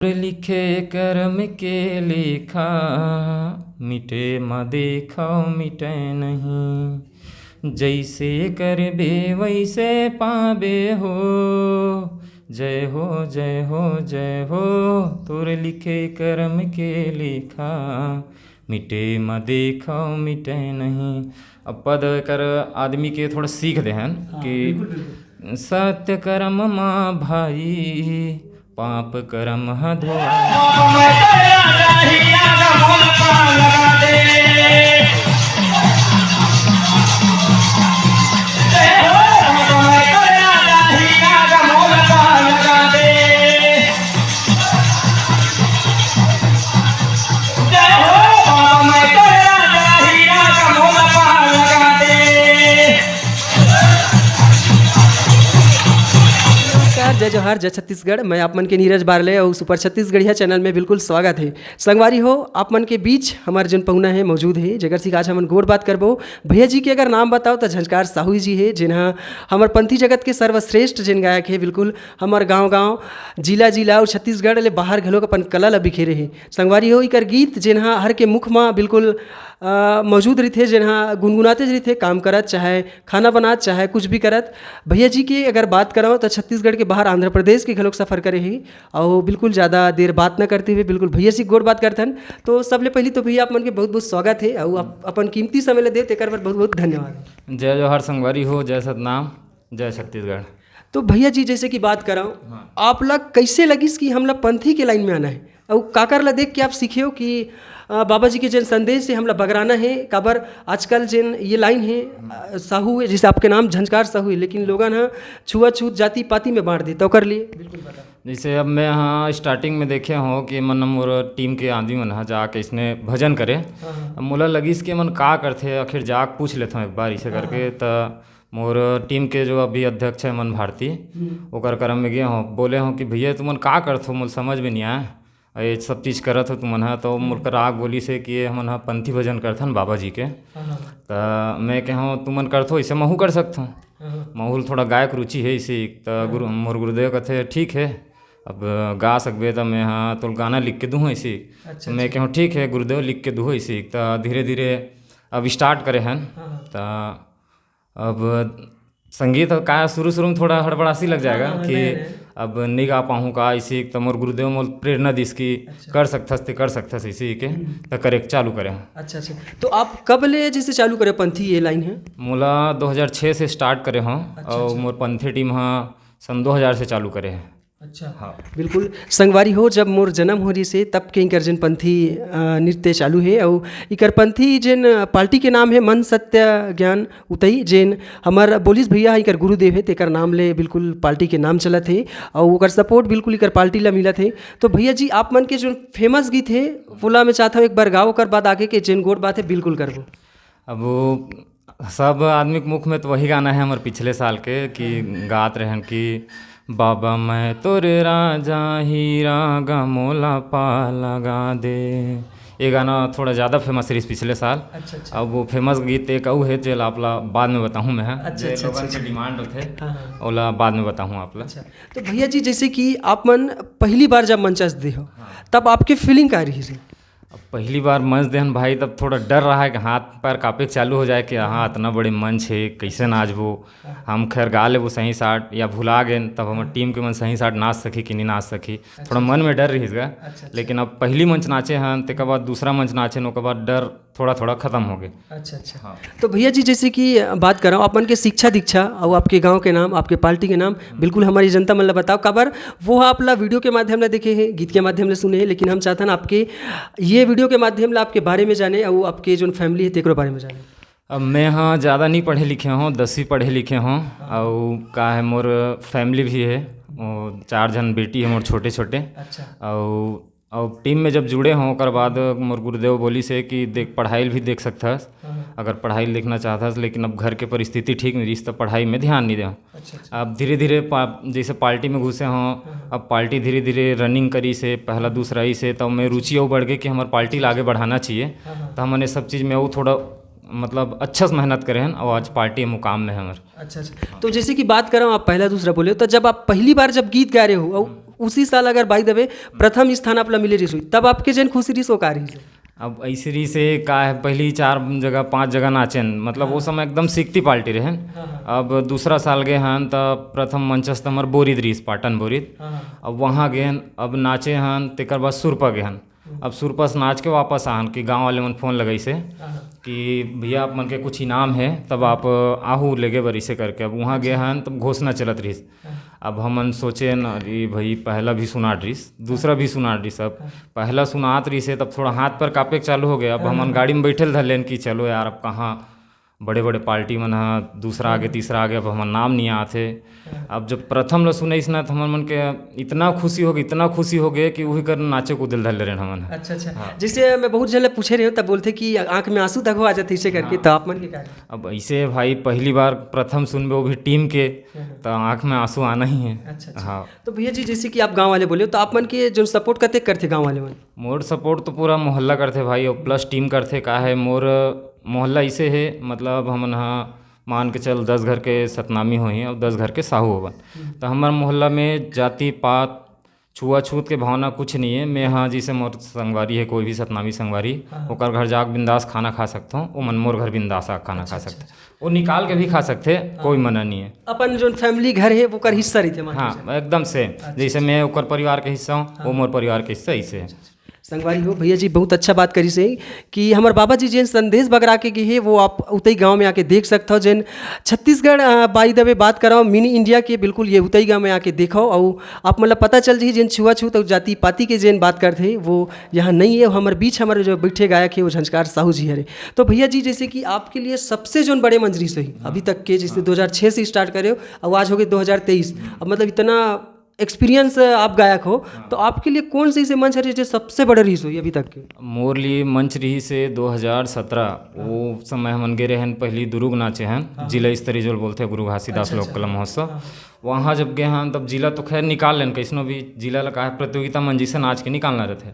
लिखे कर्म के लेखा, मिटे म देखाओ मिटे नहीं। जैसे करबे वैसे पाबे हो, जय हो जय हो जय हो। तोर लिखे कर्म के लेखा, मिटे म देखाओ मिटे नहीं। अब पद कर आदमी के थोड़ा सीख दे हैं कि सत्य कर्म माँ भाई, पाप कर्म जय जोहार जय छत्तीसगढ़। मैं आप मन के नीरज बारले और सुपर छत्तीसगढ़िया चैनल में बिल्कुल स्वागत है। संगवारी हो आप मन के बीच हमारे जन पहुना है मौजूद है, जगह से आज हमन गोड़ बात करबो। भैया जी के अगर नाम बताओ तो झंझकार साहू जी है, जिन्हा हमार पंथी जगत के सर्वश्रेष्ठ जिन गायक है। बिल्कुल हमार गाँव जिला और छत्तीसगढ़ ले बाहर घलोक अपन कला ला बिखेरे है। संगवारी हो इकर गीत जिन्हा हर के मुख में बिल्कुल मौजूद रही थे, जिन्हा गुनगुनाते रही थे, काम करत चाहे खाना बनात चाहे कुछ भी करत। भैया जी की अगर बात करो तो छत्तीसगढ़ के बाहर आंध्र प्रदेश के घलोक सफ़र करे ही, और बिल्कुल ज़्यादा देर बात न करते हुए बिल्कुल भैया से गोड़ बात करथन। तो सबले पहले तो भैया आप मन के बहुत बहुत स्वागत है और अपन कीमती समय ले दे तेकर पर बहुत बहुत धन्यवाद। जय जोहार संगवारी हो, जय सतनाम, जय छत्तीसगढ़। तो भैया जी जैसे कि बात कराओ, आप लोग कैसे लगिस कि हम लोग पंथी के लाइन में आना है, और काकर ला देख के आप सीखे हो कि बाबा जी के जन संदेश से हमला बगराना है। काबर आजकल जिन ये लाइन है साहू है, जैसे आपके नाम झंझकार साहू है, लेकिन लोगन हाँ छुआछूत जाति पाति में बांट दे, तो कर लिए बिल्कुल बता। जैसे अब मैं यहाँ स्टार्टिंग में देखे हो कि मन मोर टीम के आदमी मन हा जाके इसने भजन करे। अब मोला लगिस कि मन का करथे, आखिर जाके पूछ लेता हूँ एक बार इसे करके। तो मोर टीम के जो अभी अध्यक्ष है मन भारती, ओकर करम में गए हों, बोले हों कि भैया तुमन का करथो, मोल समझ में नहीं आए ये सब चीज़ करत हो तुमन हा। तो मोर कर आग बोली से कि हमन हा पंथी भजन करथन बाबा जी के। तो मैं कहूँ तुमन करथो इसे महू कर सकथो, महूल थोड़ा गायक रुचि है इसे। तो मोर गुरुदेव कहते ठीक है, अब गा सकबे तो मैं हाँ तो गाना लिख के दूँ इसी। तो मैं कहूँ ठीक है गुरुदेव लिख के दूँ इसी। तो धीरे धीरे अब स्टार्ट करे हैं। तो अब संगीत का शुरू में थोड़ा हड़बड़ासी लग जाएगा कि अब नहीं गा पाऊँ का इसी। तो मोर गुरुदेव मोल प्रेरणा दिस की कर सकथस ते कर सकथस इसी के, तो करे चालू करें। अच्छा, तो आप कब ले जैसे चालू करे पंथी ये लाइन है? मोला 2006 से स्टार्ट करे हों। और मोर पंथी टीम हाँ सन 2000 से चालू करे हैं। अच्छा हाँ बिल्कुल संगवारी हो, जब मोर जन्म हो रही से तब के इकर जन पंथी नृत्य चालू है। और इकर पंथी जिन पार्टी के नाम है मन सत्य ज्ञान उतई, जिन हमार बोलिस भैया इकर गुरुदेव है, तेकर नाम ले बिल्कुल पार्टी के नाम चलत है और ओकर सपोर्ट बिल्कुल इकर पार्टी ला मिलत है। तो भैया जी आप मन के जो फेमस गीत है बोला मैं चाहता हूँ एक बार गाओ, कर बाद आगे के जिन गोड़ बात है बिल्कुल करबो। अब वो सब आदमी के मुख में तो वही गाना है हमारे पिछले साल के कि गात रहन कि बाबा मैं तोरे राजा हीरा गा मोला पा लगा दे। ये गाना थोड़ा ज़्यादा फेमस रही पिछले साल। अच्छा। अब वो फेमस गीत एक और है जो आपला बाद में बताऊँ मैं। अच्छा। डिमांड होते ओला बाद में बताऊँ आपला। अच्छा, तो भैया जी जैसे कि आप मन पहली बार जब मंचस दे हो तब आपके फीलिंग का रही? अब पहली बार मंच देहन भाई तब थोड़ा डर रहा है कि हाथ पैर काँपे चालू हो जाए कि हाँ इतना बड़े मंच है कैसे नाच वो। हम खैर गा ले वो सही साट या भुला गए तब हमारे टीम के मन सही साट नाच सकी कि नहीं नाच सकी, थोड़ा मन में डर रही गा। लेकिन अब पहली मंच नाचे हैं तो बाद दूसरा मंच नाचे न बाद डर थोड़ा ख़त्म हो गए। अच्छा हाँ। तो भैया जी जैसे कि बात कर रहा हूँ अपन के शिक्षा दीक्षा और आपके गांव के नाम आपके पार्टी के नाम बिल्कुल हमारी जनता मन ला बताओ। काबर वो आप ला वीडियो के माध्यम से देखे हैं, गीत के माध्यम से सुने हैं, लेकिन हम चाहते हैं आपके ये वीडियो के माध्यम से आपके बारे में जाने और आपके जो फैमिली है तेकरो बारे में जाने। अब मैं हाँ ज़्यादा नहीं पढ़े लिखे हूँ, 10वीं पढ़े लिखे हूँ। और का है मोर फैमिली भी है, 4 जन बेटी है मोर छोटे छोटे। अच्छा। और टीम में जब जुड़े हों ओकर बाद मोर गुरुदेव बोली से कि देख पढ़ाई भी देख सकता अगर पढ़ाई लिखना चाहता, लेकिन अब घर के परिस्थिति ठीक नहीं रही तो पढ़ाई में ध्यान नहीं दें। अब धीरे धीरे जैसे पार्टी में घुसे हों, अब पार्टी धीरे धीरे रनिंग करी से पहला दूसरा ही से, तब मैं रुचि और बढ़ गई कि हमारे पार्टी ला आगे बढ़ाना चाहिए। तो हमने सब चीज़ में वो थोड़ा मतलब अच्छा से मेहनत करें और आज पार्टी मुकाम में है हमारे। अच्छा। तो जैसे कि बात कर रहा हूँ आप पहला दूसरा बोले, तो जब आप पहली बार जब गीत गा रहे हो उसी साल अगर बाई दबे प्रथम स्थान आपला मिले रही हुई, तब आपके जन खुशी रही सो का रही से? अब ऐसे रही से का है, पहली 4 जगह 5 जगह नाचेन, मतलब वो समय एकदम सीखती पार्टी रहे। अब दूसरा साल गए हन तब प्रथम मंचस्थ हमार बोरिद रही, पाटन बोरिद। अब वहाँ गए, अब नाचे हन, तेकर बाद सुरपा गए हन। अब सुरपा से नाच के वापस आहन कि गांव वाले मन फोन लगई से कि भैया आप मन के कुछ इनाम है, तब आप आहू लेगे बरी से करके। अब वहाँ गए हन तब घोषणा चलत रही। अब हमन सोचे न, अरे भाई पहला भी सुना रहीस, दूसरा भी सुना रहीस। अब पहला सुनात रही से तब थोड़ा हाथ पर कापे चालू हो गया। अब हमन गाड़ी में बैठे धरलेन कि चलो यार अब कहाँ बड़े बड़े पार्टी मन हा, दूसरा आगे तीसरा आगे, अब हमर नाम नहीं आते। अब जब प्रथम ल सुनईस ना तो हमर मन के इतना खुशी हो गई, इतना खुशी हो गए कि वही कर नाचे को दिल धर ले रहे हमन। अच्छा अच्छा। जैसे मैं बहुत जन पूछे रहे हूँ तब बोलते कि आंख में आंसू तक आ जाते इसे करके, तो आप मन के क्या? अब ऐसे भाई पहली बार प्रथम सुनबे वो भी टीम के, तो आंख में आंसू आना ही है। अच्छा। हाँ, तो भैया जी जैसे कि आप गांव वाले बोले, तो आप मन के जो सपोर्ट करते गांव वाले मन? मोर सपोर्ट तो पूरा मोहल्ला करते भाई, और प्लस टीम करते। का है मोर मोहल्ला ऐसे है, मतलब हमन हाँ मान के चल 10 घर के सतनामी होही और 10 घर के साहू होवन। तो हमारे मोहल्ला में जाति पात छुआछूत के भावना कुछ नहीं है। मैं हाँ जैसे मोर संगवारी है, कोई भी सतनामी संगवारी, ओकर घर जाके बिंदास खाना खा सकता हूँ, वो मन मोर घर बिंदास आके खाना खा सकते, वो निकाल के भी खा सकते, कोई मना नहीं है। अपन जो फैमिली घर है वो कर हिस्सा रही थे? हाँ एकदम सेम, जैसे मैं ओकर परिवार के हिस्सा हूँ, वो मोर परिवार के हिस्सा ऐसे है। संगवारी हो भैया जी बहुत अच्छा बात करी से कि हमारे बाबा जी जिन संदेश बगरा के गए है वो आप उतई गांव में आके देख सकते हो। जिन छत्तीसगढ़ बाई दबे बात कराओ मिनी इंडिया के, बिल्कुल ये उतई गांव में आके देखो और आप मतलब पता चल जी जिन छुआछूत और जाति पाति के जिन बात करते वो यहाँ नहीं है। हमारे बीच हमारे जो बैठे गायक है वो झंझकार साहू जी है। तो भैया जी जैसे कि आपके लिए सबसे जो बड़े मंजरी सही अभी तक के, जैसे 2006 से स्टार्ट करे हो और आज हो गए 2023, अब मतलब इतना एक्सपीरियंस आप गायक हो, तो आपके लिए कौन सी से मंच है जो सबसे बड़े रही हुई अभी तक के? मोर लिए मंच रही से 2017, वो समय हम गए रहन पहली दुर्ग नाचे हैं, जिला स्तरीय जो बोलते हैं गुरु घासीदास लोक कला महोत्सव। वहाँ जब गए हैं तब जिला तो खैर निकाल लेन, कैसनो भी जिला लगा है प्रतियोगिता मंजी से नाच के निकालना रहते।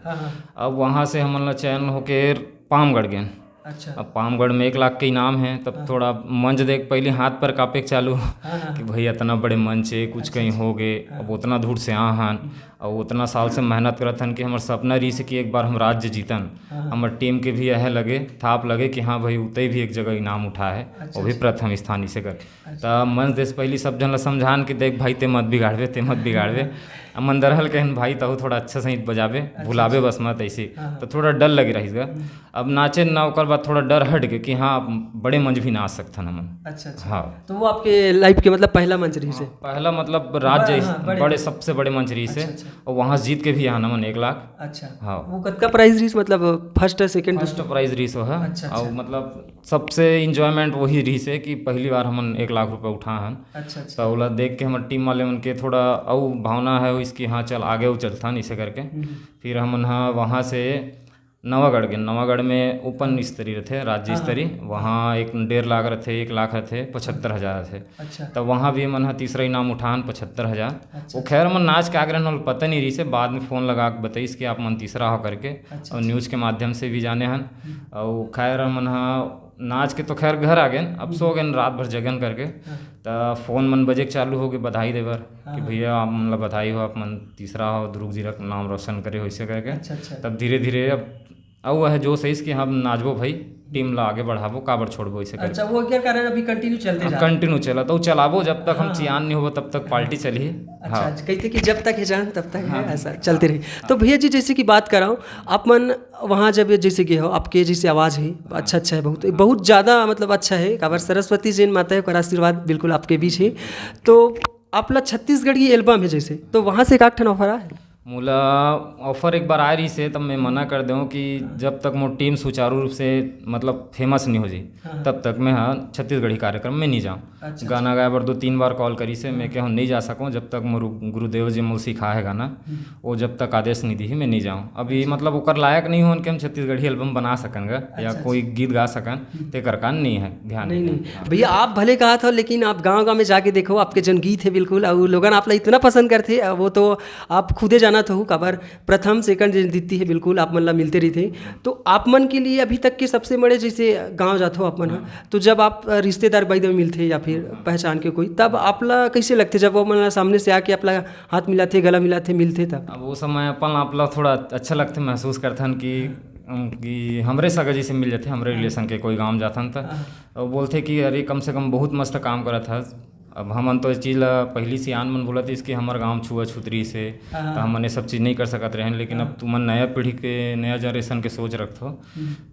अब वहाँ से हमन चयन होकर पामगढ़ गए। अच्छा। अब पामगढ़ में 1 लाख के इनाम है, तब थोड़ा मंच देख पहले हाथ पर कापे चालू कि भाई इतना बड़े मंच है, कुछ कहीं हो गए। अब उतना दूर से आहन और उतना साल से मेहनत करत हन कि हमार सपना रही से कि एक बार हम राज्य जीतन। हमार टीम के भी यह लगे थाप लगे कि हाँ भाई उतई भी एक जगह इनाम उठा है, वो भी प्रथम स्थान इसे कर। तब मंच देश पहली सब जन ला समझान कि देख भाई ते मत बिगाड़वे, ते मत बिगाड़वे। मन दरहल कहन भाई तहु थोड़ा अच्छा सही बजावे, भुलावे बस मत ऐसे, तो थोड़ा डर लगे रही। अब नाचे ना ओकर बाद थोड़ा डर हट गए कि हाँ बड़े मंच भी नाच सकते हैं हमन। अच्छा। हाँ, तो वो आपके लाइफ के मतलब पहला मंच रही से? पहला मतलब राज्य बड़े सबसे बड़े मंच रही से, और वहाँ जीत के भी यहाँ नमन 1 लाख। अच्छा। हाँ, वो कतका प्राइज रही मतलब फर्स्ट सेकंड? फर्स्ट प्राइज रही सो है। और मतलब सबसे इंजॉयमेंट वही रही से कि पहली बार हमन 1 लाख रुपये उठा हन। अच्छा। तो ओला देख के हमारे टीम वाले मन के थोड़ा और भावना है इसकी, हाँ चल आगे वो चलता इसे करके। फिर हमन हाँ वहाँ से नवागढ़ गए। नवागढ़ में ओपन स्तरीय रहते, राज्य स्तरीय, वहाँ 1.5 लाख रहते, 1 लाख रहते, 75,000 थे। अच्छा। तब वहाँ भी मन तीसरा इनाम उठान 75,000। वो खैर मन नाच के आगे रहने पता नहीं रही से, बाद में फ़ोन लगा के बताइस कि आप मन तीसरा हो करके, और न्यूज़ के माध्यम से भी जाने हन। और खैर मन हाँ नाच के तो खैर घर आ गए, अब सो गए रात भर जगन करके। तो फ़ोन मन बजे चालू हो गए बधाई देवर कि भैया आप मतलब बधाई हो, आप मन तीसरा हो, दुर्ग जिला का नाम रोशन करे हो इसे करके। अच्छा। तब धीरे धीरे अब वह है जो सही कि हम नाचबो भाई, टीम ला आगे बढ़ाबो, काबर छोड़बो इसे करके। अच्छा, वो क्या कारण अभी कंटिन्यू चलते जा? कंटिन्यू चला तो चलाबो जब तक हम चियान नहीं हो तब तक पार्टी चली। अच्छा। कहते कि जब तक है जान तब तक है, ऐसा चलते रहे। तो भैया जी जैसे कि बात कर रहा हूँ, आप मन वहाँ जब जैसे गए हो, आपके जैसे आवाज़ है अच्छा है, बहुत ज़्यादा मतलब अच्छा है। काबर सरस्वती जैन माता है, का आशीर्वाद बिल्कुल आपके बीच है। तो आपला छत्तीसगढ़ की एल्बम है जैसे, तो वहाँ से एक ठन ऑफर है? मोला ऑफर एक बार आ रही से, तब मैं मना कर दूँ कि जब तक मोर टीम सुचारू रूप से मतलब फेमस नहीं हो जाए तब तक मैं हाँ छत्तीसगढ़ी कार्यक्रम में नहीं जाऊँ। गाना गाए बार 2-3 बार कॉल करी से मैं कहूँ नहीं जा सकूँ, जब तक मोर गुरुदेव जी मुझे सिखा है गाना, वो जब तक आदेश नहीं दी मैं नहीं जाऊँ। अभी मतलब ओकर लायक नहीं हो कि हम छत्तीसगढ़ी एल्बम बना सकन या कोई गीत गा सकन, ते करकान नहीं है ध्यान। नहीं भैया आप भले कहा था, लेकिन आप गाँव गाँव में जाके देखो, आपके जन गीत है बिल्कुल और लोगन आप इतना पसंद करते, वो तो आप खुदे जाना जानत हूँ काबर प्रथम सेकंड जो दिखती है बिल्कुल आप मन ला मिलते रही थे। तो आप मन के लिए अभी तक के सबसे बड़े जैसे गांव जात हो आप मन तो जब आप रिश्तेदार बाई में मिलते या फिर पहचान के कोई तब आपला कैसे लगते जब वो मन सामने से आके आपला हाथ मिलाते गला मिलाते मिलते तब? अब वो समय अपन आपला थोड़ा अच्छा लगते महसूस करथन कि हमरे सगा जी से मिल जाते हमरे रिलेशन के कोई गांव जाथन तो बोलते कि अरे कम से कम बहुत मस्त काम करत हस। अब हमन तो इस चीज़ ला पहली से आन मन बोलत इसके हमार गांव छुआ छुतरी से तो हमन ये सब चीज़ नहीं कर सकत रहें लेकिन अब तुमन नया पीढ़ी के नया जनरेशन के सोच रखत हो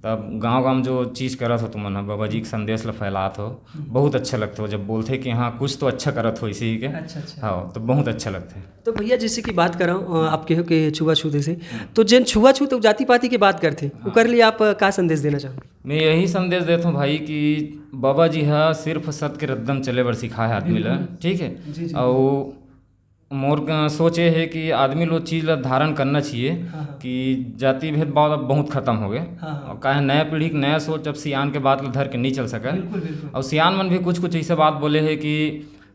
तब गांव जो चीज़ करत हो तुमन बाबा जी के संदेश ला फैलात हो बहुत अच्छा लगता हो जब बोलते कि हाँ कुछ तो अच्छा करत हो इसी के। अच्छा। हाँ तो बहुत अच्छा लगता है। तो भैया जैसे कि बात कर रहा हूँ आपके हो के छुआछूत से तो जिन छुआछूत जाति पाति की बात करते उकर लिए आप का संदेश देना चाहो? मैं यही संदेश देता हूँ भाई कि बाबा जी हा सिर्फ सत्य के रद्दम चले बर सिखाए आदमी ला ठीक है। और मोर सोच ये है कि आदमी लोग चीज़ ला धारण करना चाहिए कि जाति भेदभाव अब बहुत खत्म हो गए और काहे नया पीढ़ी की नया सोच अब सियान के बात ला धर के नहीं चल सका और सियान मन भी कुछ ऐसे बात बोले है कि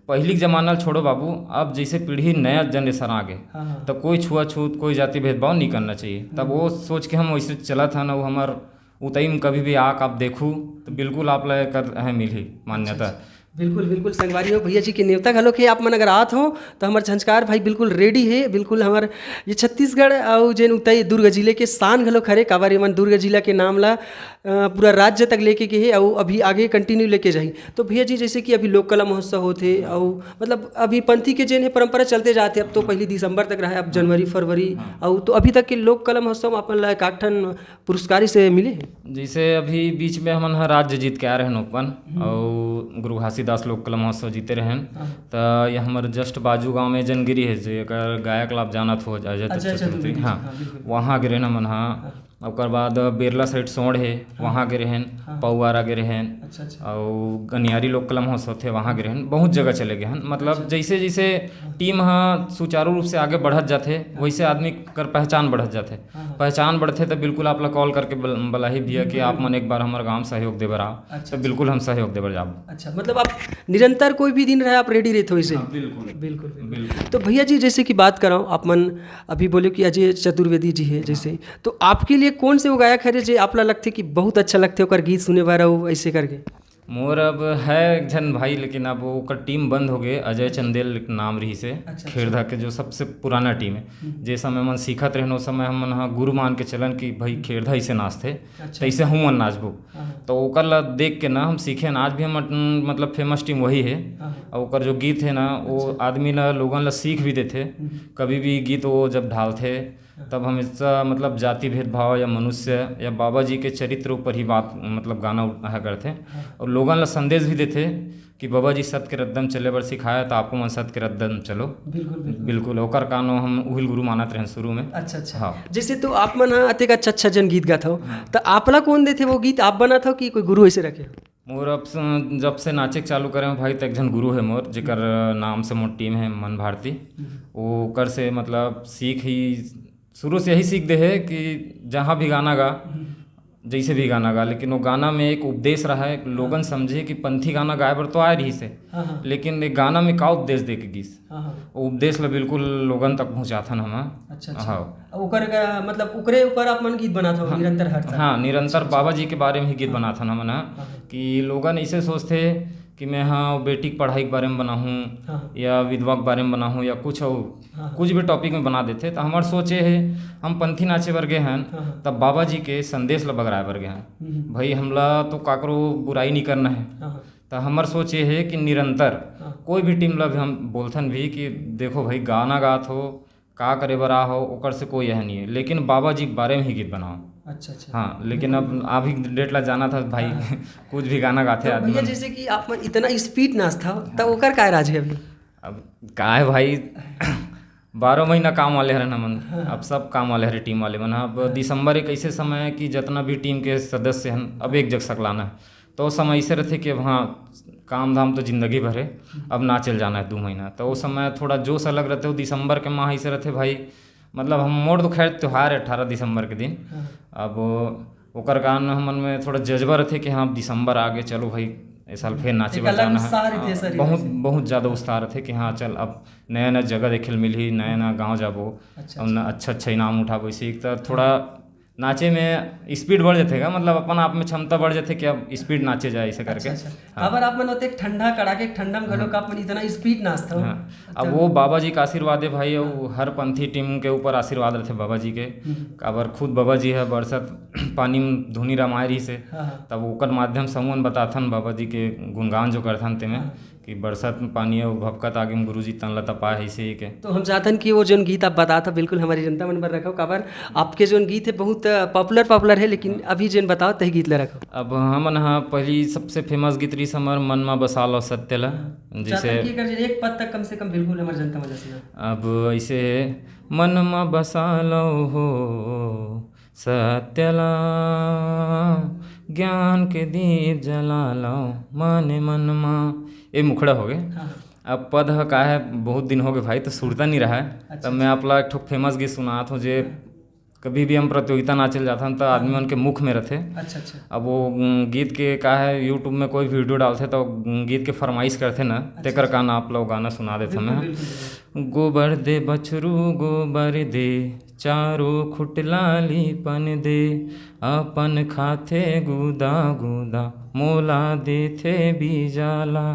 पहली के जमाना छोड़ो बाबू अब जैसे पीढ़ी नया जनरेशन आ गए तब कोई छुआछूत कोई जाति भेदभाव नहीं करना चाहिए तब वो सोच के हम वैसे चला था ना वो हमार उतई में कभी भी आक आप देखूँ तो बिल्कुल आप ला कर मिली मान्यता। बिल्कुल संगवारी हो भैया जी के नेवता घलो के आप मन अगर आत हो तो हमारे झंझकार भाई बिल्कुल रेडी है बिल्कुल हमार ये छत्तीसगढ़ और जेन उतई दुर्ग जिले के शान घलो खरे काबर मन दुर्ग जिला के नाम ला पूरा राज्य तक लेके के है और अभी आगे कंटिन्यू लेके जाही। तो भैया जी जैसे कि अभी लोक कला महोत्सव होते और मतलब अभी पंथी के जेन है परंपरा चलते जाते अब तो पहली दिसंबर तक रहा है अब जनवरी फरवरी और तो अभी तक के लोक कला महोत्सव अपन ला काठन पुरस्कार से मिले हैं। जैसे अभी बीच में हमन राज्य जीत के आ रहे हैं ओपन और गुरु घासीदास लोक कला महोत्सव जीते रहे तो ये हमारे जस्ट बाजू गांव में जनगिरी है जो गायक लाभ जानत हो अजय चतुर्थी हाँ वहाँ गिरे न मन हाँ ओकर बाद बेरला साइड सोड़ है वहाँ गे रहें पौवारा गे रहें और गनियारी लोक कला महोत्सव थे वहाँ गे रहें बहुत जगह चले गए हैं। मतलब जैसे जैसे टीम हाँ सुचारू रूप से आगे बढ़त जाते वैसे आदमी कर पहचान बढ़त जाते पहचान बढ़ते तो बिल्कुल आप लोग कॉल करके बलाही भैया कि आप मन एक बार हमारे गाँव सहयोग देवर आओ तो बिल्कुल हम सहयोग देवर जाओ। अच्छा मतलब आप निरंतर कोई भी दिन रहे आप रेडी रहते हो इसे? बिल्कुल। तो भैया जी जैसे कि बात कर रहा हूँ आप मन अभी बोले कि अजय चतुर्वेदी जी है जैसे तो आपके लिए कौन से वो गायक है जो आपला लगते कि बहुत अच्छा लगते ओकर गीत सुने बार ऐसे करके? मोर अब है एक जन भाई लेकिन अब वो टीम बंद हो गए अजय चंदेल नाम रही से खेड़धा के जो सबसे पुराना टीम है जैसे समय मन सीखत रहे उस समय हम हाँ गुरु मान के चलन कि भाई खेड़धा इसे नाचते तो ऐसे हम मन नाचबो तो ओकर ला देख के ना हम सीखे ना आज भी हम मतलब फेमस टीम वही है और ओकर जो गीत है ना वो आदमी ला लोगन ला सीख भी देते कभी भी गीत वो जब ढालते तब हमेशा मतलब जाति भेदभाव या मनुष्य या बाबा जी के चरित्र ऊपर ही बात मतलब गाना उठाया करते और लोगों ला संदेश भी देते कि बाबा जी सत्य के रद्दम चले बर सिखाया तो आपको मन सत्य के रद्दम चलो। बिल्कुल ओकर कानो हम उहिल गुरु मानत रहे शुरू में। अच्छा हाँ जैसे तो आप मन अतेक अच्छा जन गीत गात हो तो आपला कौन देते वो गीत आप बनात हो कि कोई गुरु ऐसे रखे? मोर अब जब से नाचे चालू करे भाई तो एक जन गुरु है मोर जेकर नाम से मोर टीम है मन भारती वो कर से मतलब सीख ही शुरू से यही सीख दे है कि जहाँ भी गाना गा जैसे भी गाना गा लेकिन वो गाना में एक उपदेश रहा है लोगन समझे कि पंथी गाना गाए बर तो आए रही से लेकिन एक गाना में का उपदेश दे के गीस वो उपदेश ला बिल्कुल लोगन तक पहुँचाथन हम। हाँ ओकर मतलब ओकरे ऊपर आप मन गीत बनात हो निरंतर हर हाँ निरंतर बाबा जी के बारे में ही गीत बनाथन हम कि लोगन ऐसे सोचते कि मैं हाँ बेटी की पढ़ाई के बारे में बनाऊँ या विधवा के बारे में बनाऊँ या कुछ और कुछ भी टॉपिक में बना देते तो हमार सोचे है हम पंथी नाचे बर गए हैं तब बाबा जी के संदेश ला बगराए बर गए हैं भाई हमला तो काकरो बुराई नहीं करना है तो हमार सोच ये है कि निरंतर कोई भी टीम ला भी हम बोलथन भी कि देखो भाई गाना गात हो का करे बरा हो ओकर से कोई यह नहीं है लेकिन बाबा जी के बारे में ही गीत बनाओ। अच्छा हाँ लेकिन अब अभी डेट ला जाना था भाई कुछ भी गाना गाते आदमी भैया जैसे कि आप इतना स्पीड नाचता हो तब ओकर काय राज है अभी? अब का है भाई 12 महीना काम वाले हरे मन अब सब काम वाले हरे टीम वाले मन अब दिसंबर एक ऐसे समय है कि जितना भी टीम के सदस्य हैं अब एक जग सकलाना है तो समय ऐसे रहते कि अब हाँ काम धाम तो जिंदगी भर है अब ना चल जाना है 2 महीना तो वो समय थोड़ा जोश अलग रहते हो दिसंबर के माह ऐसे रहते भाई मतलब हम मोड़ तो खैर त्यौहार है 18 दिसंबर के दिन अब ओकर कारण हमन में थोड़ा जज्बा रहते कि हाँ दिसंबर आगे चलो भाई इस साल फिर नाचे एक बर अलग जाना उत्साह रहते है। शरीर बहुत से। बहुत ज़्यादा उत्साह रहते कि हाँ चल अब नया नया जगह देखे मिली, नया नया गाँव जाबो अच्छा, और अच्छा अच्छा इनाम उठाबो। इसी तो थोड़ा नाचे में स्पीड बढ़ जाते का, मतलब अपन आप में क्षमता बढ़ जाते कि अब स्पीड नाचे जाए ऐसे करके। अच्छा अच्छा। अबर आप मन होते ठंडा कड़ाके ठंडा में घलोक आप मन इतना स्पीड नाचता हो। हाँ, अब वो बाबा जी का आशीर्वाद है भाई, और हर पंथी टीम के ऊपर आशीर्वाद रहते बाबा जी के। काबर खुद बाबा जी है बरसत पानी में धुनी रामाय रही से, हाँ हाँ तब ओकर माध्यम समूहन बताथन बाबा जी के गुणगान जो करथन तेमें कि बरसात में पानी है भपकत आगे में गुरुजी तन लता पाए ऐसे ही के। तो हम चाहतन कि वो जोन गीत आप बताता बिल्कुल हमारी जनता मन पर रखो। काबर आपके जोन गीत है बहुत पॉपुलर है, लेकिन अभी जोन बताओ तही गीत ला रखो। अब हमन हाँ पहली सबसे फेमस गीत रही समर मन में बसा लो सत्य ला, जैसे चाहतन कि कर एक पद तक कम से कम बिल्कुल हमारी जनता मन सुना। अब ऐसे मन में बसा लो हो सत्यला, ज्ञान के दीप जला लो माने मन में, ये मुखड़ा हो गए। हाँ अब पद ह का है बहुत दिन हो गए भाई तो सुरता नहीं रहा है। तब मैं आपला एक ठो फेमस गीत सुनात हूँ जे कभी भी हम प्रतियोगिता नाचल जाता हूँ तो आदमी उनके मुख में रहते। अच्छा अच्छा अब वो गीत के का है यूट्यूब में कोई वीडियो डालते तो गीत के फरमाइश करते ना, तेकर का ना आप लोग गाना सुना देते हमें। गोबर दे बछरू गोबर दे, चारों खुटलाली पन दे, अपन खाथे गुदा गुदा, मोला देथे बीजाला,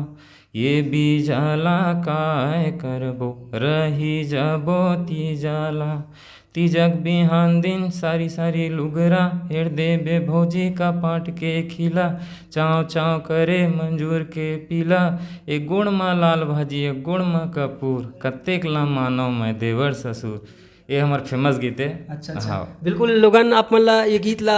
ये बीजाला काय करबो, रही जबो तीजाला, तीजक बिहान दिन सारी सारी लुगरा, हृदय बे भौजी का पाट के खिला, चाव चाव करे मंजूर के पीला, एक गुण माँ लाल भाजी एक गुण माँ कपूर, कत्तेक ला मानव मैं देवर ससुर। ये हमार फेमस गीत है। अच्छा अच्छा हाँ, बिल्कुल लोगन आप मन ला ये गीत ला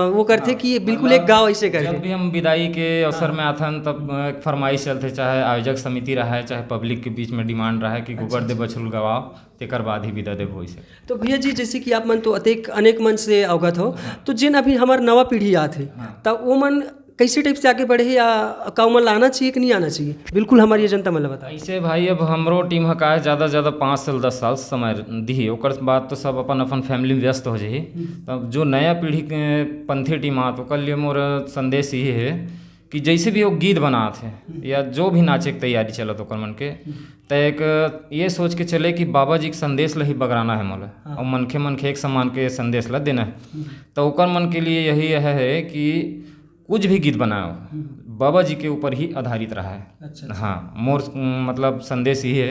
वो करथे कि बिल्कुल एक गाँव ऐसे जब करथे। भी हम विदाई के अवसर में आथन तब एक फरमाइश चलते, चाहे आयोजक समिति रहा है चाहे पब्लिक के बीच में डिमांड रहा है कि गोबर दे बछरुल गवाओ, तेकर बाद ही विदा देबो इसे। तो भैया जी जैसे कि आप मन तो अनेक मन से अवगत हो, तो जिन अभी हमार नवा पीढ़ी आथे तब वो मन कैसे टाइप से आगे बढ़े या काऊ मन ला आना चाहिए कि नहीं आना चाहिए, बिल्कुल हमारी ये जनता मन ला बताओ। ऐसे भाई अब हमरो टीम ह का है ज़्यादा से ज़्यादा 5 साल 10 साल समय दी, ओकर बाद तो सब अपन अपन फैमिली में व्यस्त हो जाही। तब जो नया पीढ़ी के पंथी टीम आत ओकर लिए मोर संदेश ये है कि जैसे भी वो गीत बनात है या जो भी नाचे की तैयारी चलत ओकर मन के, तो एक ये सोच के चले कि बाबा जी के संदेश ला ही बगराना है मोला और मनखे मनखे एक समान के संदेश ला देना है। तो ओकर मन के लिए यही है कि कुछ भी गीत बनाओ बाबा जी के ऊपर ही आधारित रहा है। अच्छा हाँ, मोर मतलब संदेश ही है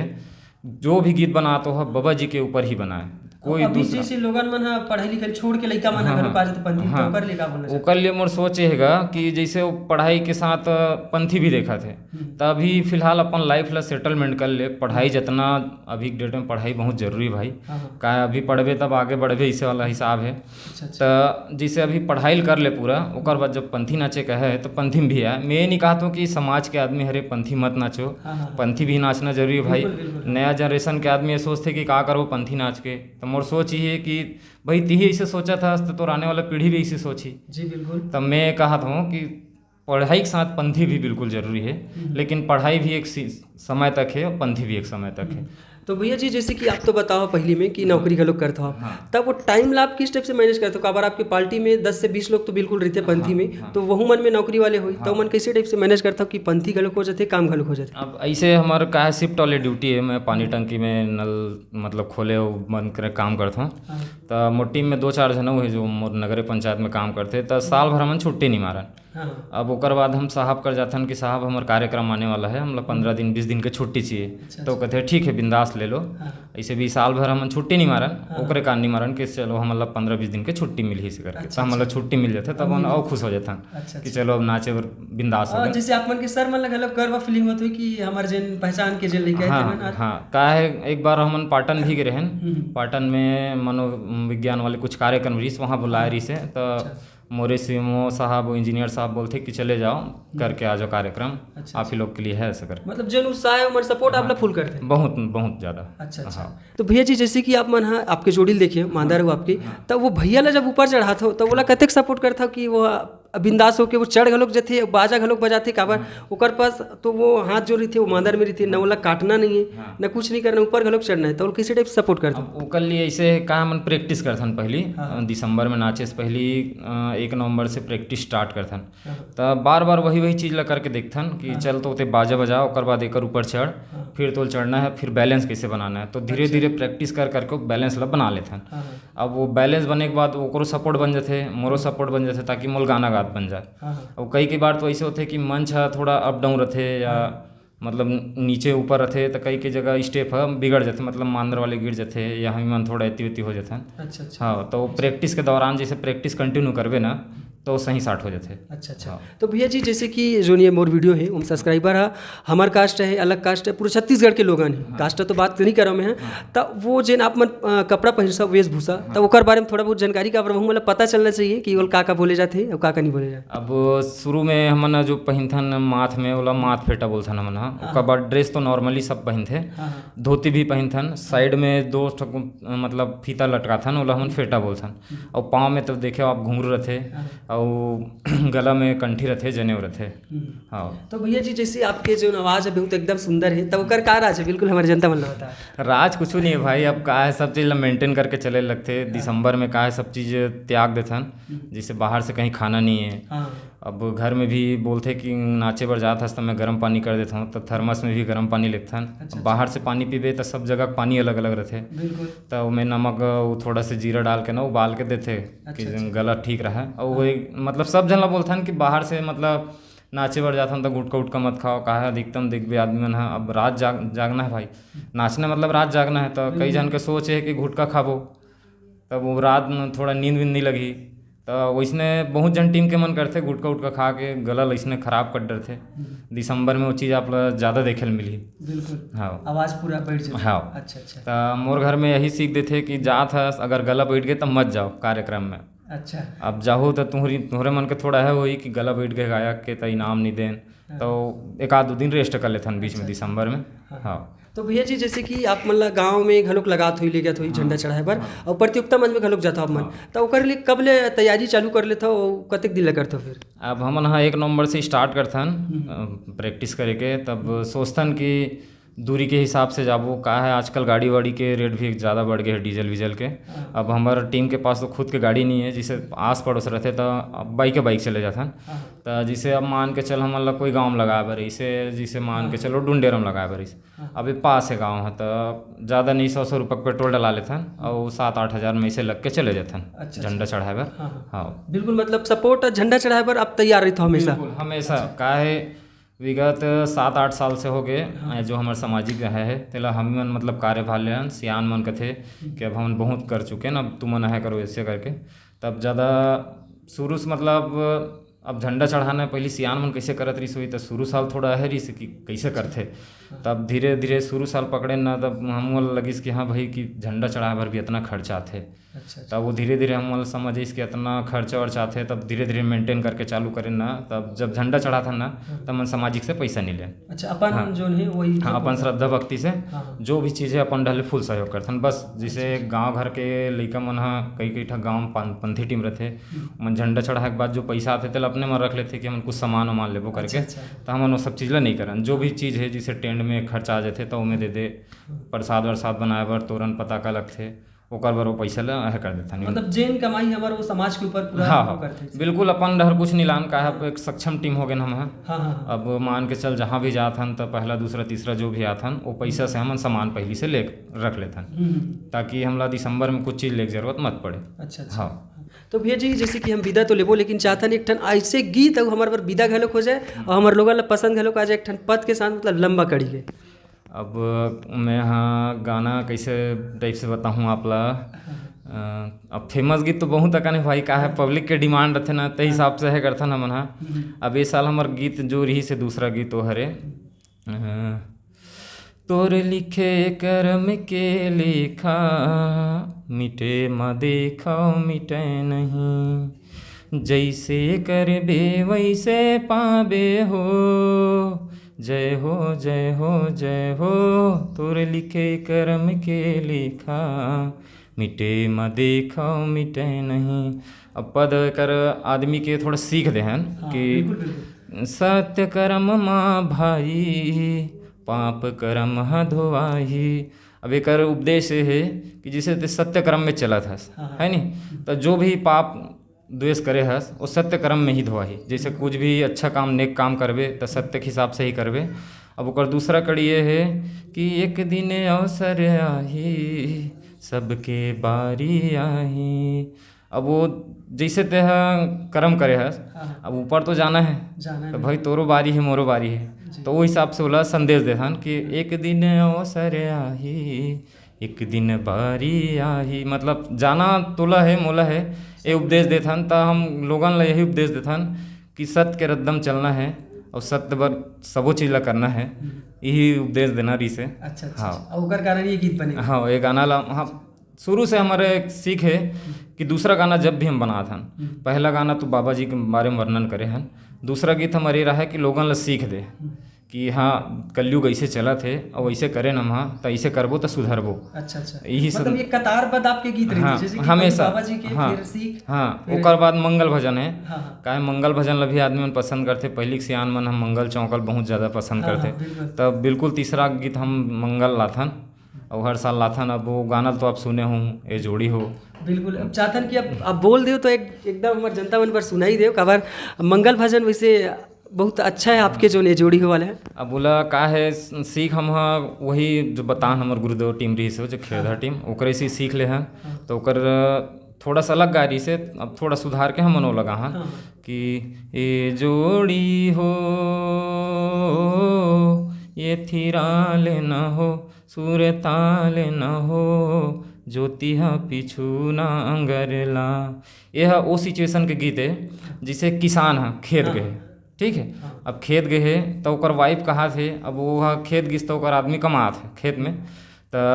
जो भी गीत बना तो है बाबा जी के ऊपर ही बनाए, कोई अभी दूसरा। जैसे लोगन मन ह पढ़ाई लिखाई छोड़ के लइका मन घर पा जाते पंथी, तो ओकर लिए का बोलना चाहिए? ओकर लिए मोर सोच हैगा कि जैसे वो पढ़ाई के साथ पंथी भी देखा थे, तभी फिलहाल अपन लाइफ ला सेटलमेंट कर ले। पढ़ाई जितना अभी के डेट में पढ़ाई बहुत जरूरी भाई, का अभी पढ़बे तब आगे बढ़बे इसे वाला हिसाब है। तो जैसे अभी पढ़ाई कर ले पूरा, ओकर बाद जब पंथी नाचे का है तो पंथी में भी आए। मैं ये नहीं कहता हूँ कि समाज के आदमी हरे पंथी मत नाचो, पंथी भी नाचना जरूरी है भाई। नया जनरेशन के आदमी ये सोचते कि का करो पंथी नाच के, तो मोर सोच ही है कि भाई तीही ऐसे सोचा था तो आने वाला पीढ़ी भी ऐसे सोची। जी बिल्कुल। तब मैं कहा हूँ कि पढ़ाई के साथ पंथी भी बिल्कुल जरूरी है, लेकिन पढ़ाई भी एक समय तक है और पंथी भी एक समय तक है। तो भैया जी जैसे कि आप तो बताओ पहली में कि नौकरी का लोग करता हो, तब वो टाइम ला आप किस टाइप से मैनेज करते हो? काबर आपके पार्टी में 10 से 20 लोग तो बिल्कुल रहते पंथी में, तो वहू मन में नौकरी वाले हुई तो मन कैसे टाइप से मैनेज करता हो कि पंथी का लोग हो जाते काम का लोग हो जाते? अब ऐसे हमारे का है शिफ्ट वाली ड्यूटी है, मैं पानी टंकी में नल मतलब खोले बंद करे काम करता हूँ। तो मोर टीम में 2-4 जन हुए जो मोर नगरे पंचायत में काम करते, तो साल भर हमन छुट्टी नहीं मारन। अब ओकर बाद हम साहब कर जाथन कि साहब हमार कार्यक्रम आने वाला है, हमला 15 दिन 20 दिन के छुट्टी चाहिए। तो कहते ठीक है बिंदास ले लो। ऐसे भी साल भर हमन छुट्टी नहीं मारन, ओकरे कान नहीं मारन कि चलो हमला 15-20 दिन के छुट्टी मिली इसे करके। तो हमला छुट्टी मिल जाते तब हम और खुश हो जाथन कि चलो अब नाचे और बिंदास हो गए। जैसे आप मन के सर मन लगा गर्व फीलिंग होती है कि हमारे जन पहचान के जन लेके आए थे। हाँ, का है एक बार हमन पाटन भी गए रहन, पाटन में मनोविज्ञान वाले कुछ कार्यक्रम रही, वहाँ बुलाए रही से। तो मोरे सीएमओ साहब इंजीनियर साहब बोलते कि चले जाओ करके आ जाओ कार्यक्रम, आप ही लोग के लिए है ऐसा करके। मतलब जन उत्साह है उमर सपोर्ट आप लोग फुल करते हैं बहुत बहुत ज़्यादा। अच्छा। तो भैया जी जैसे कि आप मन आपके जोड़ी देखिए मानदार हो आपके, तब वो भैया ला जब ऊपर चढ़ा था तो बोला कतेक सपोर्ट करता कि वो बिंदास होके वो चढ़ घलोक जथे, बाजा घलोक बजाथे काबर ओकर पास तो वो हाथ जो रही थे वो मांदर में रही थे, न ओला काटना नहीं है न कुछ नहीं करना, ऊपर घलोक चढ़ना है, तो किसी टाइप सपोर्ट करते अब ओकर लिए ऐसे का मन प्रैक्टिस करथन पहली दिसंबर में नाचे से पहली 1 नवंबर से प्रैक्टिस स्टार्ट करथन। तो बार बार वही चीज़ ला करके देखथन कि चल तो बाजा बजा, ओकर बाद एकर ऊपर चढ़, फिर तो चढ़ना है, फिर बैलेंस कैसे बनाना है, तो धीरे धीरे प्रैक्टिस कर करके बैलेंस ला बना लेथन। अब वो बैलेंस बने के बाद ओकरो सपोर्ट बन जाते, मोरो सपोर्ट बन जाते, ताकि मोल गाना गात बन जाए। और कई बार तो ऐसे होते कि मंच है थोड़ा अप डाउन रहते या मतलब नीचे ऊपर रहते, तो कई जगह स्टेप है बिगड़ जाते, मतलब मांदर वाले गिर जाते या हम मन थोड़ा एती वेती हो जाते हैं। अच्छा। हाँ, तो प्रैक्टिस के दौरान जैसे प्रैक्टिस कंटिन्यू करबे ना तो सही स्टार्ट हो जाते। अच्छा। तो भैया जी जैसे कि जो ये मोर वीडियो है उम सब्सक्राइबर है, हमार कास्ट है, अलग कास्ट है, पूरे छत्तीसगढ़ के लोगन है, कास्ट तो बात नहीं कर मैं, तो वो जेन आप मन कपड़ा पहन सब वेशभूषा, तो ओकर बारे में थोड़ा बहुत जानकारी का मतलब पता चलना चाहिए कि वो का बोले जाते और का नहीं बोले जाते। अब शुरू में हमन जो पहिनथन माथ में ओला माथ फेटा बोलथन हमन, ओकर बाद ड्रेस तो नॉर्मली सब पहिनथे, धोती भी पहिनथन, साइड में 2 मतलब फीता लटकाथन, ओला हमन फेटा बोलथन, और पाँव में तो देखे आप घुंघरू रहते और गला में कंठी रहते, जनेऊ रहते। हाँ, तो भैया जी जैसे आपके जो आवाज़ है बहुत एकदम सुंदर है, तो ओकर का राज है, बिल्कुल हमारी जनता मन बता। राज कुछ नहीं है भाई, अब का है सब चीज़ मेंटेन करके चले लगते। दिसंबर में का है सब चीज़ त्याग देथन, जिससे बाहर से कहीं खाना नहीं है। अब घर में भी बोलते कि नाचे बर जात हस तो मैं गर्म पानी कर देता हूँ, तो थर्मस में भी गर्म पानी लेथन। बाहर से पानी पीबे तो सब जगह पानी अलग अलग रहते, तो उसमें नमक थोड़ा सा जीरा डाल के ना उबाल के देते कि गला ठीक रहा। और वही मतलब सब जन ला बोलथन कि बाहर से मतलब नाचे बर जाथन तो गुटका उटका मत खाओ, का है अधिकतम देखबे आदमी मन है अब रात जागना है भाई, नाचना मतलब रात जागना है, तो कई जन के सोच है कि गुटका खाबो तब वो रात में थोड़ा नींद नहीं लगी, तो वैसने बहुत जन टीम के मन करते गुटका उटका खा के गला वैसने खराब कर डर थे। दिसंबर में वो चीज़ आप ज़्यादा देखे मिली। बिल्कुल। हाँ, आवाज़ पूरा बैठ जाए। हाँ। अच्छा। तो मोर घर में यही सीख देते कि जात है अगर गला बैठ गए तो मत जाओ कार्यक्रम में। अच्छा। अब जाहो तो तुम्हारे मन के थोड़ा है वही कि गला बैठ गए गायक के तो इनाम नहीं देन, तो 1-2 दिन रेस्ट कर लेथन बीच में दिसंबर में। हाँ, तो भैया जी जैसे कि आप मतलब गांव में घलोक लगात हुई ले गया हुई झंडा चढ़ाए पर और प्रतियोगिता मंच में घलोक जाता आप मन, तो ओकर लिए कब ले तैयारी चालू कर लेता हो, कतेक दिन लग करता फिर? अब हमन हाँ 1 नवंबर से स्टार्ट करथन प्रैक्टिस करे के, तब सोचथन कि दूरी के हिसाब से जाबो, का है आजकल गाड़ी वाड़ी के रेट भी ज़्यादा बढ़ गए हैं डीजल वीजल के। अब हमारे टीम के पास तो खुद के गाड़ी नहीं है, जिसे आस पड़ोस रहते तो बाइक चले जाथन, तो जिसे अब मान के चल हमन ला कोई गाँव में लगाए बर इसे, जिसे मान के चलो डुंडेरम लगाए बर इसे, अभी पास है गाँव है, तो ज़्यादा नहीं 100 रुपये पेट्रोल डला लेथन और 7-8 हज़ार में इसे लग के चले जाथन झंडा चढ़ाए बर। हाँ, बिल्कुल, मतलब सपोर्ट झंडा चढ़ाए पर आप तैयार रहते हो हमेशा? हमेशा का है विगत 7-8 साल से हो गए जो हमारे सामाजिक है तेला हम मन मतलब कार्यभार लेन सियान मन कथे कि अब हम बहुत कर चुके ना, अब तुम मन है करो ऐसे करके, तब ज़्यादा शुरू से मतलब अब झंडा चढ़ाना है पहले सियान मन कैसे करत रही सोई, तो शुरू साल थोड़ा है रही कि कैसे करते, तब धीरे धीरे शुरू साल पकड़े ना, तब हम लगिस कि हाँ भाई कि झंडा चढ़ाए भर भी इतना खर्चा थे। तब वो धीरे धीरे हम समझिस कि इतना खर्चा वर्चा थे, तब धीरे धीरे मेंटेन करके चालू करें ना, तब जब झंडा चढ़ा था ना तब मन सामाजिक से पैसा नहीं लें। अच्छा, अपन जो है वही हाँ, अपन श्रद्धा भक्ति से जो भी चीज़ें अपन ढले फुल सहयोग करथन, बस जैसे गांव घर के लइका मन हा कई ठा गाँव पंथी टीम रहते, मन झंडा चढ़ाए के बाद जो पैसा आते थे अपने मन रख लेते कि हम कुछ सामान वामान लेबो करके, तो हम वो सब चीज़ ला नहीं करन, जो भी चीज़ है जिसे टेंट में खर्चा आ जाते तो उमें दे दे, प्रसाद वरसाद बनाए बर तोरन पताका लगते ओकर बर वो पैसा ला कर देता। मतलब जेन कमाई हमारे वो समाज के ऊपर पूरा हाँ करते। बिल्कुल, अपन डर कुछ नहीं लान का है, एक सक्षम टीम हो गए हम। हाँ। अब मान के चल जहाँ भी जाथन तो पहला दूसरा तीसरा जो भी आथन वो पैसा से हम सामान पहले से ले रख लेथन, ताकि हमला दिसंबर में कुछ चीज़ ले जरूरत मत पड़े। अच्छा। हाँ, तो भैया जी जैसे कि हम विदा तो लेबो, लेकिन चाहतन एक ठन ऐसे गीत और हमारे पर विदा घलोक हो जाए और हमारे लोगों ला पसंद घलोक आ जाए, एक ठन पद के साथ मतलब लंबा कड़ी के। अब मैं हाँ गाना कैसे टाइप से बताऊँ आपला, अब फेमस गीत तो बहुत अकन है भाई, का है पब्लिक के डिमांड रहते ना, ते हिसाब से है करथन हमन हा। अब ये साल हमार गीत जो रही से दूसरा गीत वो हरे तोर लिखे कर्म के लेखा मिटे म देखो मिटे नहीं, जैसे करबे वैसे पाबे हो, जय हो जय हो जय हो, तोर लिखे कर्म के लेखा मिटे म देखो मिटे नहीं। अब पद कर आदमी के थोड़ा सीख दे हैं कि सत्य कर्म माँ भाई पाप कर्म धोवाही। अब एक उपदेश है कि जिसे ते सत्य कर्म में चला था है नहीं, तो जो भी पाप द्वेष करे हस वो सत्य कर्म में ही धोवाही। जैसे कुछ भी अच्छा काम नेक काम करबे तो सत्य के हिसाब से ही करबे। अब ओकर दूसरा कड़ी ये है कि एक दिन अवसर आही सबके बारी आही। अब वो जैसे तेह कर्म करे हस, अब ऊपर तो जाना है तो भाई तोरो बारी है मोरो बारी है, तो वो हिसाब से बोला संदेश देथन कि एक दिन अवसर आही एक दिन बारी आही। मतलब जाना तोला है मोला है, ये उपदेश देथन। तो हम लोगन ला यही उपदेश देथन कि सत्य के रद्दम चलना है और सत्य बर सबो चीज ला करना है, यही उपदेश देना रही से। अच्छा। हाँ, और ओकर कारण ये गीत बने। हाँ, ये गाना ला हाँ शुरू से हमारे एक सीख है कि दूसरा गाना जब भी हम बनात हन, पहला गाना तो बाबा जी के बारे में वर्णन करे हन, दूसरा गीत हमारे रहा है कि लोगन ला सीख दे कि हाँ कलयुग ऐसे चला थे और ऐसे करे न हाँ तो ऐसे करबो तो सुधरबो। अच्छा। यही सब मतलब ये कतारबद्ध आपके गीत रहे हाँ, जैसे कि हमेशा बाबा जी के हाँ, फिर सीख हाँ ओकर बाद मंगल भजन है। हाँ। काहे मंगल भजन ला भी आदमी मन पसंद करते, पहली सियान मन हम मंगल चौकल बहुत ज़्यादा पसंद करते। तब बिल्कुल तीसरा गीत हम मंगल लाथन और हर साल लाथन। अब वो गाना तो आप सुने हो, ये जोड़ी हो बिल्कुल। अब चाहतन कि अब बोल दो तो एकदम हमारे जनता मन पर सुनाई दो कबर मंगल भजन वैसे बहुत अच्छा है आपके जो ने जोड़ी हो वाले हैं। अब बोला का है सीख हम वही जो बतान हमारे गुरुदेव टीम रही से जो खेलधा टीम ओकरे से सीख ले हैं। तो ओकर थोड़ा सा अलग गाड़ी से अब थोड़ा सुधार के हम मनो लगा हाँ कि ये जोड़ी हो ये थिराल न हो सूर्य ताल न हो ज्योतिहा पिछू ना अंगरला। यह वो सिचुएशन के गीत है जिसे किसान है खेत गए, ठीक है। अब खेत गए है तो ओकर वाइफ कहा थे, अब वो खेत गिस तो ओकर आदमी कमात है खेत में। तो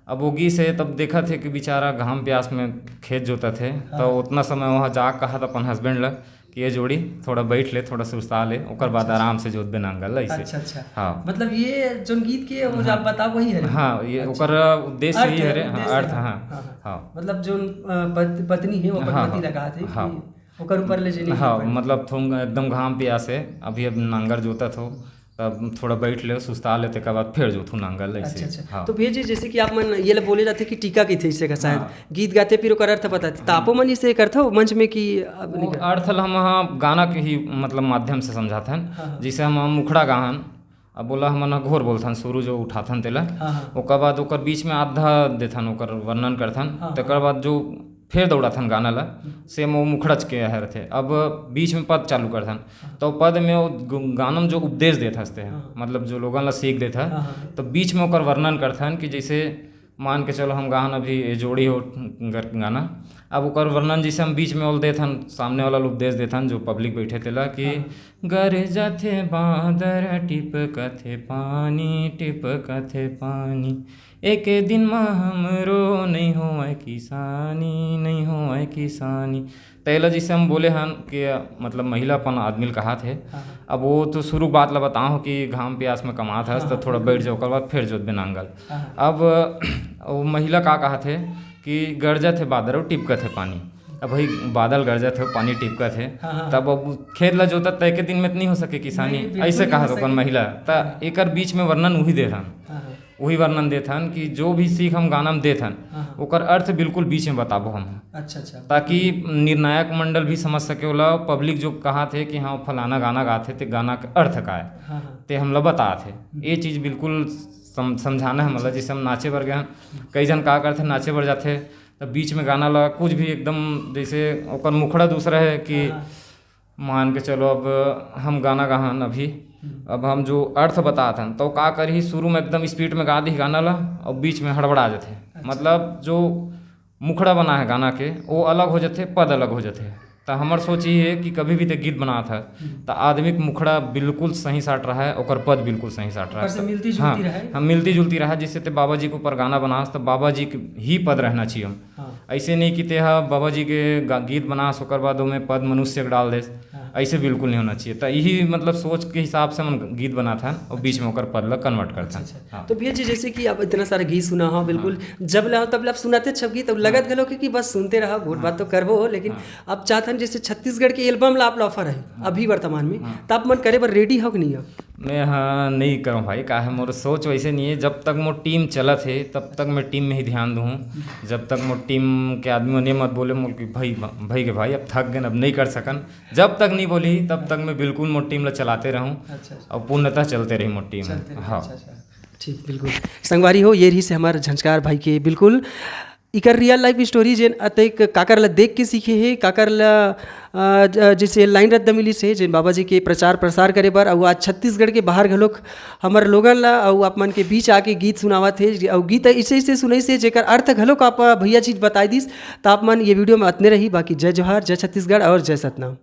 अब वो गिस है तब देखा थे कि बेचारा घाम प्यास में खेत जोता थे। तो उतना समय वहाँ जा कहा था अपन हस्बैंड ला कि ये जोड़ी थोड़ा बैठ ले थोड़ा सुस्ता ले ओकर बाद आराम से जोत बे नांगल ऐसे। अच्छा। हाँ मतलब ये जो गीत के वो आप बता वही है। हाँ, ये ओकर उद्देश्य ही है अर्थ। हाँ मतलब जो पत्नी है वो पति लगा थे ओकर ऊपर ले जेनी। हाँ मतलब एकदम घाम प्यास है, अभी अब नांगर जोता थो तब थोड़ा बैठ ले सुस्ता लेते के बाद फिर जोथू नांगल ऐसे। अच्छा। हाँ। तो भैया जी जैसे कि आप मन ये बोले जाते कि टीका की थे इससे का शायद गीत गाते फिर ओकर अर्थ पता थे, तो आपो मन इसे करते हो मंच में कि अर्थ हम हाँ गाना के ही मतलब माध्यम से समझाते हैं। जैसे हम मुखड़ा गाहन अब बोला हम घोर बोलथन शुरू जो उठाथन तेला ओकर बाद ओकर बीच में आधा देथन ओकर वर्णन करथन, तकर बाद जो फिर दौड़ाथन गाना ला से वो मुखड़च के हर थे। अब बीच में पद चालू करथन तो पद में वो गाना में जो उपदेश देत हंसते हैं मतलब जो लोगन ला सीख देता तो बीच में ओकर वर्णन करथन कि जैसे मान के चलो हम गाहन अभी ये जोड़ी हो गाना, अब ओकर वर्णन जैसे हम बीच में ओल देथन सामने वाला उपदेश देथन जो पब्लिक बैठे तेला कि गरजा थे बादर टिपकथे पानी टिपकथे पानी एक दिन माँ हमरो नहीं हो किसानी नहीं हो किसानी। तैला जिसे हम बोले हन कि मतलब महिलापन आदमी कहा थे। अब वो तो शुरू बात ला बताओ कि घाम प्यास में कमात है तो थोड़ा बैठ जाओ बाद फिर जोत बे नांगल। अब वो महिला का कहा थे कि गरजा थे बादल और टिपका थे पानी। अब भाई बादल गरजा थे पानी टिपका थे तब अब खेत ला जोता तय के दिन में नहीं हो सके किसानी ऐसे कहा तो महिला तो एक बीच में वर्णन वही दे रहा वही वर्णन देथन कि जो भी सीख हम गाना में देथन ओकर अर्थ बिल्कुल बीच में बताबो हम। अच्छा। ताकि निर्णायक मंडल भी समझ सके वाला पब्लिक जो कहा थे कि हाँ फलाना गाना गाते थे गाना का अर्थ का है ते हम लोग बता थे ये चीज़ बिल्कुल समझाना है। मतलब जैसे हम नाचे बर गए कई जन का करते नाचे बर जाते तो बीच में गाना लगा कुछ भी एकदम जैसे ओकर मुखड़ा दूसरा है कि मान के चलो अब हम गाना गाहन अभी अब हम जो अर्थ बताते हैं तो का करी शुरू में एकदम स्पीड में गा दी गाना ला और बीच में हड़बड़ा जाते। मतलब जो मुखड़ा बना है गाना के वो अलग हो जाते पद अलग हो जाते। तो हमार सोच ये है कि कभी भी तो गीत बना था तो आदमी के मुखड़ा बिल्कुल सही साट रहा है और पद बिल्कुल सही साट रहा है। हाँ हम मिलती जुलती रहा जिससे ते बाबा जी के ऊपर गाना बना तो बाबा जी के ही पद रहना चाहिए हम ऐसे नहीं कि ते बाबा जी के गीत बना ओकर बाद में पद मनुष्य डाल दे ऐसे बिल्कुल नहीं होना चाहिए। तो यही मतलब सोच के हिसाब से मन गीत बना था और बीच में ओकर पद ला कन्वर्ट करता। हाँ। तो भैया जी जैसे कि आप इतना सारा गीत सुना हो बिल्कुल जब ला तब आप सुनाते छब गीत अब लगत गलो कि बस सुनते रहो गोट बात तो करबो हो, लेकिन अब चाहतन जैसे छत्तीसगढ़ के एल्बम ला आप ऑफर है अभी वर्तमान में, तो आप मन करे बर रेडी हो कि नहीं हो? मैं हाँ नहीं करूँ भाई, का है मोर सोच वैसे नहीं है। जब तक मोर टीम चलत है तब तक मैं टीम में ही ध्यान दूँ। जब तक मोर टीम के आदमी उन्हें मत बोले मोर कि भाई के भाई अब थक गए अब नहीं कर सकन, जब तक नहीं बोली तब तक मैं बिल्कुल मोर टीम ला चलाते रहूँ और पूर्णतः चलते रही मोर टीम। हाँ ठीक बिल्कुल संगवारी हो, ये रही से हमारे झंझकार भाई के बिल्कुल इकर रियल लाइफ स्टोरी जेन अतेक काकर ला देख के सीखे हे, काकर ला जैसे लाइन रद्द मिली से जेन बाबा जी के प्रचार प्रसार करे बर और आज छत्तीसगढ़ के बाहर घलोक हमर लोगन ला और आप मन के बीच आके गीत सुनावत हे और गीत ऐसे ऐसे सुनई से जेकर अर्थ घलोक आप भैया चीज बताई दिस। तो आप मन ये वीडियो में अतने रही, बाकी जय जोहार, जय छत्तीसगढ़ और जय सतनाम।